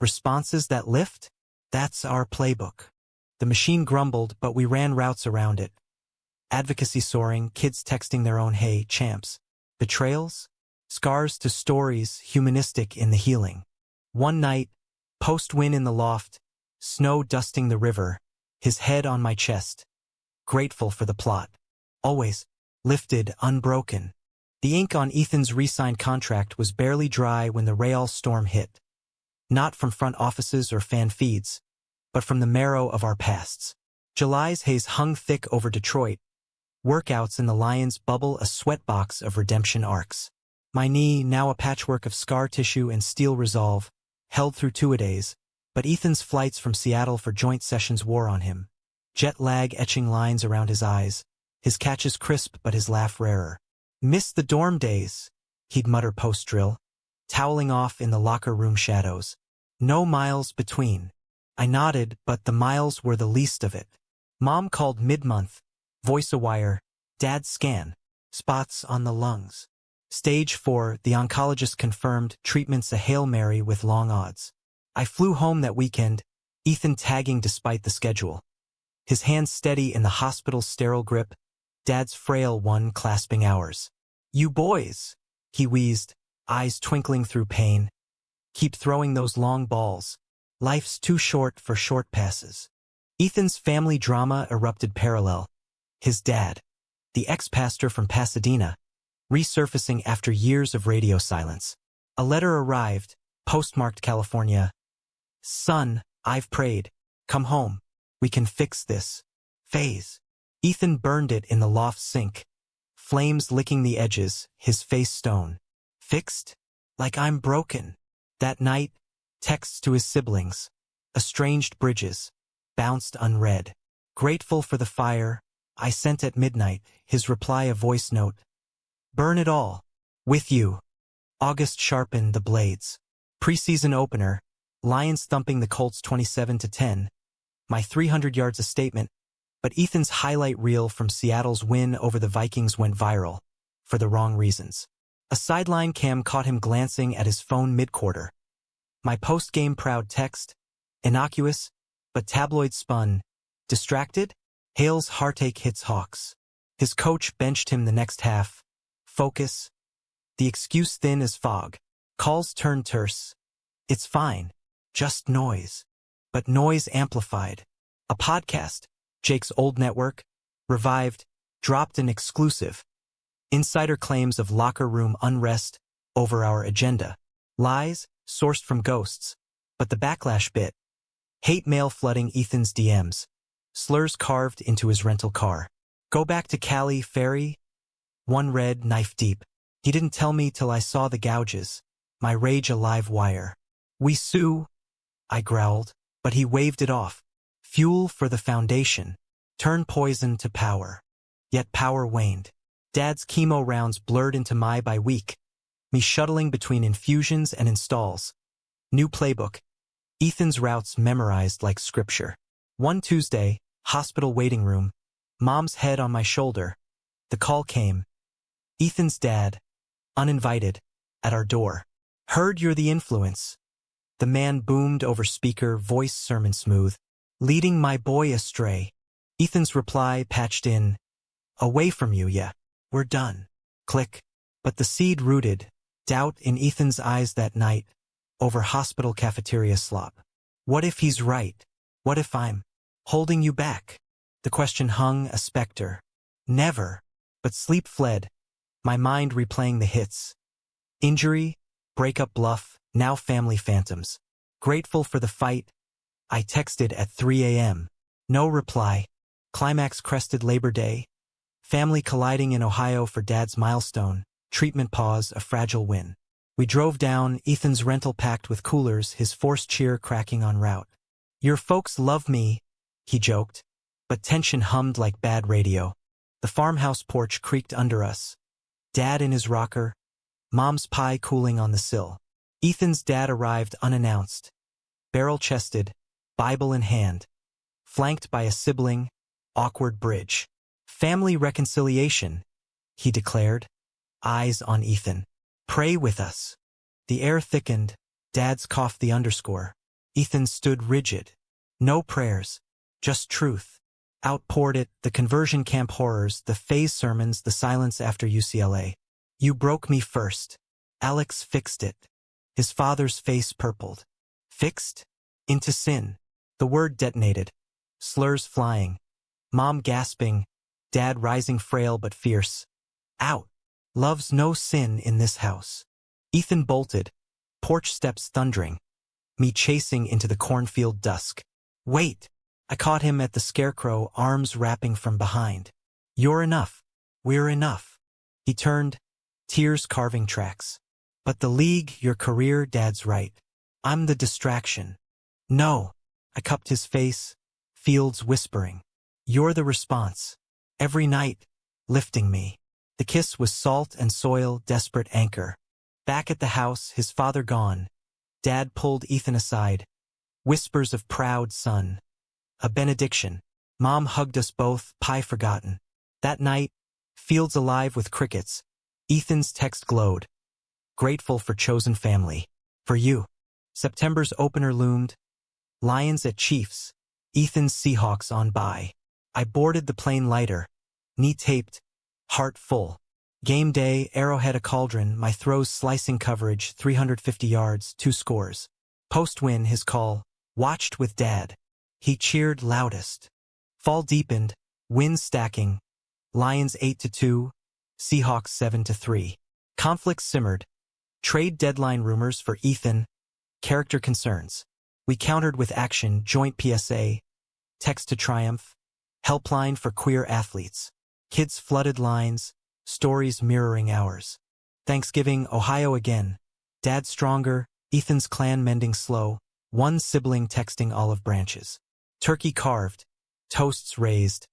Responses that lift? That's our playbook. The machine grumbled, but we ran routes around it. Advocacy soaring, kids texting their own hey, champs. Betrayals? Scars to stories, humanistic in the healing. One night, post-win in the loft, snow dusting the river, his head on my chest. Grateful for the plot. Always. Lifted, unbroken. The ink on Ethan's re-signed contract was barely dry when the Real storm hit. Not from front offices or fan feeds, but from the marrow of our pasts. July's haze hung thick over Detroit. Workouts in the Lions bubble a sweatbox of redemption arcs. My knee, now a patchwork of scar tissue and steel resolve, held through two-a-days, but Ethan's flights from Seattle for joint sessions wore on him. Jet lag etching lines around his eyes, his catches crisp but his laugh rarer. Missed the dorm days, he'd mutter post-drill, toweling off in the locker room shadows. No miles between. I nodded, but the miles were the least of it. Mom called mid-month, voice a wire, Dad scan, spots on the lungs. Stage 4, the oncologist confirmed, treatment's a Hail Mary with long odds. I flew home that weekend, Ethan tagging despite the schedule. His hands steady in the hospital's sterile grip, Dad's frail one clasping ours. You boys, he wheezed, eyes twinkling through pain. Keep throwing those long balls. Life's too short for short passes. Ethan's family drama erupted parallel. His dad, the ex-pastor from Pasadena, resurfacing after years of radio silence. A letter arrived, postmarked California. Son, I've prayed. Come home. We can fix this. Phase. Ethan burned it in the loft sink. Flames licking the edges, his face stone. Fixed? Like I'm broken. That night, texts to his siblings. Estranged bridges. Bounced unread. Grateful for the fire, I sent at midnight, his reply a voice note. Burn it all. With you. August sharpened the blades. Preseason opener. Lions thumping the Colts 27-10. My 300 yards a statement, but Ethan's highlight reel from Seattle's win over the Vikings went viral, for the wrong reasons. A sideline cam caught him glancing at his phone mid-quarter. My post-game proud text, innocuous, but tabloid spun. Distracted? Hale's heartache hits Hawks. His coach benched him the next half. Focus. The excuse thin as fog. Calls turned terse. It's fine. Just noise. But noise amplified. A podcast, Jake's old network, revived, dropped an exclusive. Insider claims of locker room unrest over our agenda. Lies, sourced from ghosts. But the backlash bit. Hate mail flooding Ethan's DMs. Slurs carved into his rental car. Go back to Cali, Ferry? One red, knife deep. He didn't tell me till I saw the gouges. My rage a live wire. We sue, I growled, but he waved it off. Fuel for the foundation. Turn poison to power. Yet power waned. Dad's chemo rounds blurred into my by week. Me shuttling between infusions and installs. New playbook. Ethan's routes memorized like scripture. One Tuesday, hospital waiting room. Mom's head on my shoulder. The call came. Ethan's dad, uninvited, at our door. Heard you're the influence. The man boomed over speaker, voice sermon smooth. Leading my boy astray. Ethan's reply patched in. Away from you, yeah. We're done. Click. But the seed rooted. Doubt in Ethan's eyes that night. Over hospital cafeteria slop. What if he's right? What if I'm holding you back? The question hung a specter. Never. But sleep fled. My mind replaying the hits. Injury, breakup bluff, now family phantoms. Grateful for the fight. I texted at 3 a.m. No reply. Climax crested Labor Day. Family colliding in Ohio for Dad's milestone. Treatment pause, a fragile win. We drove down, Ethan's rental packed with coolers, his forced cheer cracking en route. Your folks love me, he joked. But tension hummed like bad radio. The farmhouse porch creaked under us. Dad in his rocker. Mom's pie cooling on the sill. Ethan's dad arrived unannounced. Barrel-chested, Bible in hand. Flanked by a sibling, awkward bridge. Family reconciliation, he declared. Eyes on Ethan. Pray with us. The air thickened. Dad's coughed the underscore. Ethan stood rigid. No prayers. Just truth. Outpoured it, the conversion camp horrors, the phase sermons, the silence after UCLA. You broke me first. Alex fixed it. His father's face purpled. Fixed? Into sin. The word detonated. Slurs flying. Mom gasping. Dad rising frail but fierce. Out. Love's no sin in this house. Ethan bolted. Porch steps thundering. me chasing into the cornfield dusk. Wait! I caught him at the scarecrow, arms wrapping from behind. You're enough. We're enough. He turned, tears carving tracks. But the league, your career, Dad's right. I'm the distraction. No. I cupped his face, Fields whispering. You're the response. Every night, lifting me. The kiss was salt and soil, desperate anchor. Back at the house, his father gone. Dad pulled Ethan aside. Whispers of proud son. A benediction. Mom hugged us both, pie forgotten. That night, fields alive with crickets. Ethan's text glowed. Grateful for chosen family. For you. September's opener loomed. Lions at Chiefs. Ethan's Seahawks on by. I boarded the plane lighter. Knee taped. Heart full. Game day, Arrowhead a cauldron, my throws slicing coverage, 350 yards, 2 scores. Post-win, his call. Watched with Dad. He cheered loudest. Fall deepened. Wins stacking. Lions 8-2. Seahawks 7-3. Conflicts simmered. Trade deadline rumors for Ethan. Character concerns. We countered with action, joint PSA. Text to triumph. Helpline for queer athletes. Kids flooded lines. Stories mirroring ours. Thanksgiving, Ohio again. Dad stronger. Ethan's clan mending slow. One sibling texting olive branches. Turkey carved. Toasts raised.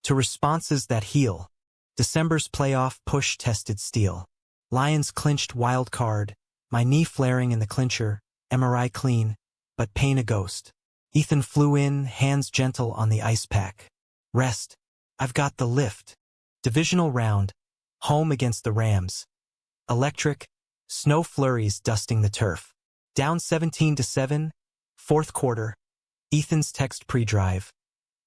To responses that heal. December's playoff push tested steel. Lions clinched wild card. My knee flaring in the clincher. MRI clean, but pain a ghost. Ethan flew in, hands gentle on the ice pack. Rest. I've got the lift. Divisional round. Home against the Rams. Electric. Snow flurries dusting the turf. Down 17-7. Fourth quarter. Ethan's text pre-drive.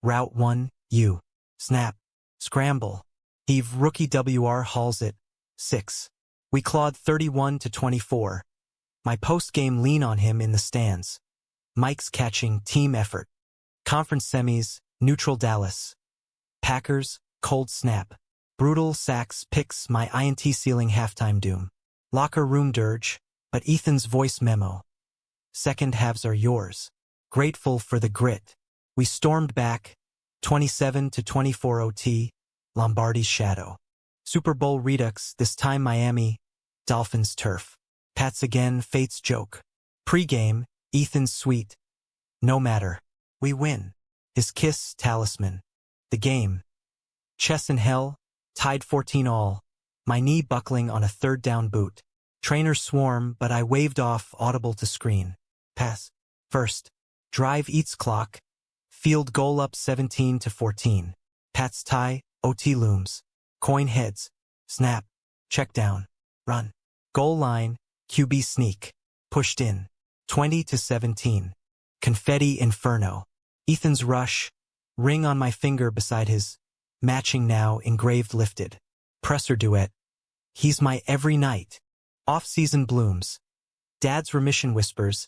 Route 1, U. Snap. Scramble. Heave rookie WR hauls it. 6. We clawed 31-24. My post-game lean on him in the stands. Mike's catching, team effort. Conference semis, neutral Dallas. Packers, cold snap. Brutal sacks, picks, my INT sealing halftime doom. Locker room dirge, but Ethan's voice memo. Second halves are yours. Grateful for the grit. We stormed back, 27-24 OT, Lombardi's shadow. Super Bowl redux, this time Miami, Dolphins turf. Pats again, fate's joke. Pre-game, Ethan's sweet. No matter. We win. His kiss, talisman. The game. Chess in hell, tied 14 all. My knee buckling on a third down boot. Trainers swarm, but I waved off, audible to screen. Pass. First. Drive eats clock. Field goal up 17-14. Pats tie, OT looms. Coin heads. Snap. Check down. Run. Goal line. QB sneak. Pushed in. 20-17. Confetti inferno. Ethan's rush. Ring on my finger beside his. Matching now, engraved lifted. Presser duet. He's my every night. Off-season blooms. Dad's remission whispers.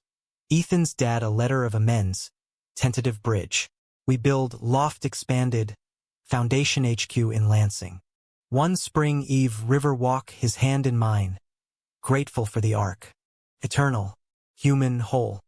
Ethan's dad a letter of amends. Tentative bridge. We build loft expanded. Foundation HQ in Lansing. One spring eve river walk, his hand in mine. Grateful for the arc. Eternal. Human whole.